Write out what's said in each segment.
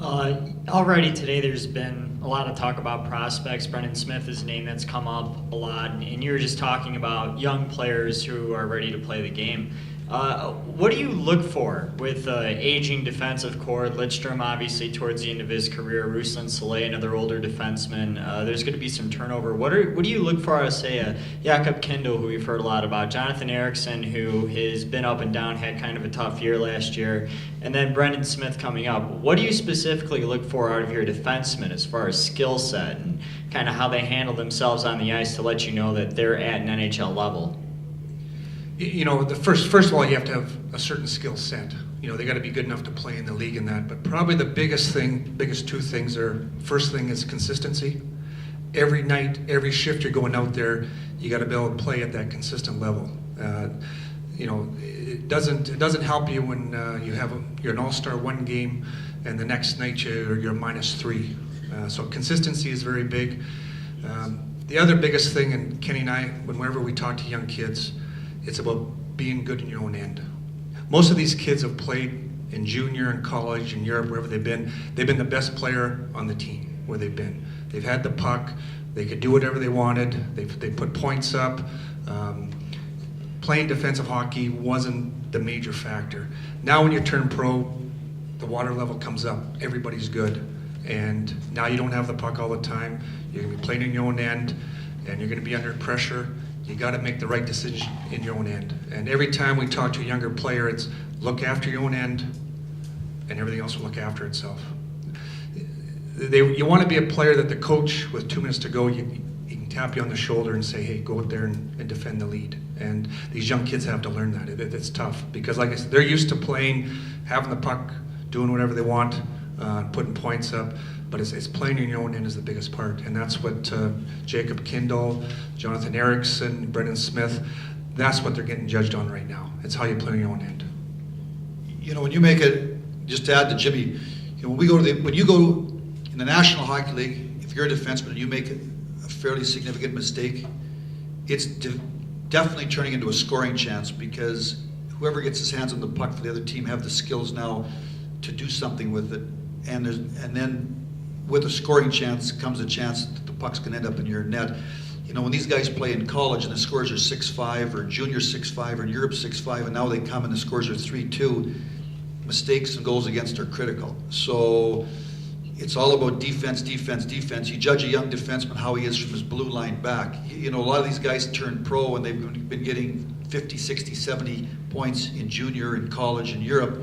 Already today there's been a lot of talk about prospects. Brendan Smith is a name that's come up a lot, and you were just talking about young players who are ready to play the game. What do you look for with aging defensive core? Lidstrom, obviously, towards the end of his career. Ruslan Saleh, another older defenseman. There's going to be some turnover. What do you look for out of, say, Jakob Kindl, who we've heard a lot about, Jonathan Eriksson, who has been up and down, had kind of a tough year last year, and then Brendan Smith coming up. What do you specifically look for out of your defensemen as far as skill set and kind of how they handle themselves on the ice to let you know that they're at an NHL level? You know, first of all, you have to have a certain skill set. You know, they got to be good enough to play in the league and that. But probably the biggest two things are, first thing is consistency. Every night, every shift you're going out there, you got to be able to play at that consistent level. You know, it doesn't help you when you're an all-star one game and the next night you're -3. So consistency is very big. The other biggest thing, and Kenny and I, whenever we talk to young kids, it's about being good in your own end. Most of these kids have played in junior and college in Europe, wherever they've been. They've been the best player on the team where they've been. They've had the puck. They could do whatever they wanted. They put points up. Playing defensive hockey wasn't the major factor. Now when you turn pro, the water level comes up. Everybody's good. And now you don't have the puck all the time. You're going to be playing in your own end, and you're going to be under pressure. You got to make the right decision in your own end. And every time we talk to a younger player, it's look after your own end, and everything else will look after itself. You want to be a player that the coach, with 2 minutes to go, he can tap you on the shoulder and say, hey, go out there and defend the lead. And these young kids have to learn that. It's tough because, like I said, they're used to playing, having the puck, doing whatever they want, putting points up. But it's playing in your own end is the biggest part, and that's what Jakob Kindl, Jonathan Eriksson, Brendan Smith, that's what they're getting judged on right now. It's how you play in your own end. You know, when you make it, just to add to Jimmy, you know, when you go in the National Hockey League, if you're a defenseman and you make a fairly significant mistake, it's definitely turning into a scoring chance, because whoever gets his hands on the puck for the other team have the skills now to do something with it, and then with a scoring chance comes a chance that the puck's going to end up in your net. You know, when these guys play in college and the scores are 6-5 or junior 6-5 or in Europe 6-5, and now they come and the scores are 3-2, mistakes and goals against are critical. So it's all about defense, defense, defense. You judge a young defenseman how he is from his blue line back. You know, a lot of these guys turn pro and they've been getting 50, 60, 70 points in junior, in college, in Europe.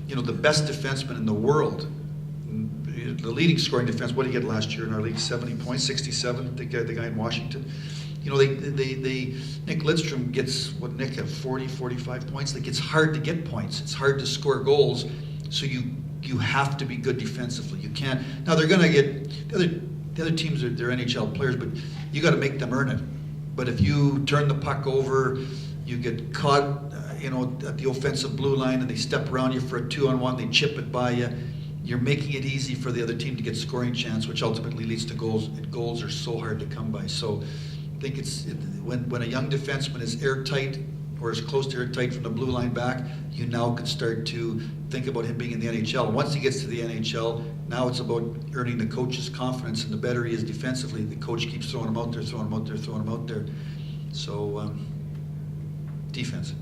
You know, the best defenseman in the world, the leading scoring defense, what did he get last year in our league? 70 points, 67, the guy in Washington. You know, Nick Lidstrom gets, what, Nick have 40, 45 points? Like, it's hard to get points. It's hard to score goals, so you have to be good defensively. You can't, now they're gonna get, the other teams, they're NHL players, but you gotta make them earn it. But if you turn the puck over, you get caught, you know, at the offensive blue line and they step around you for a 2-on-1, they chip it by you, you're making it easy for the other team to get scoring chance, which ultimately leads to goals, and goals are so hard to come by. So I think when a young defenseman is airtight or as close to airtight from the blue line back, you now can start to think about him being in the NHL. Once he gets to the NHL, now it's about earning the coach's confidence, and the better he is defensively, the coach keeps throwing him out there, throwing him out there, throwing him out there. So defense.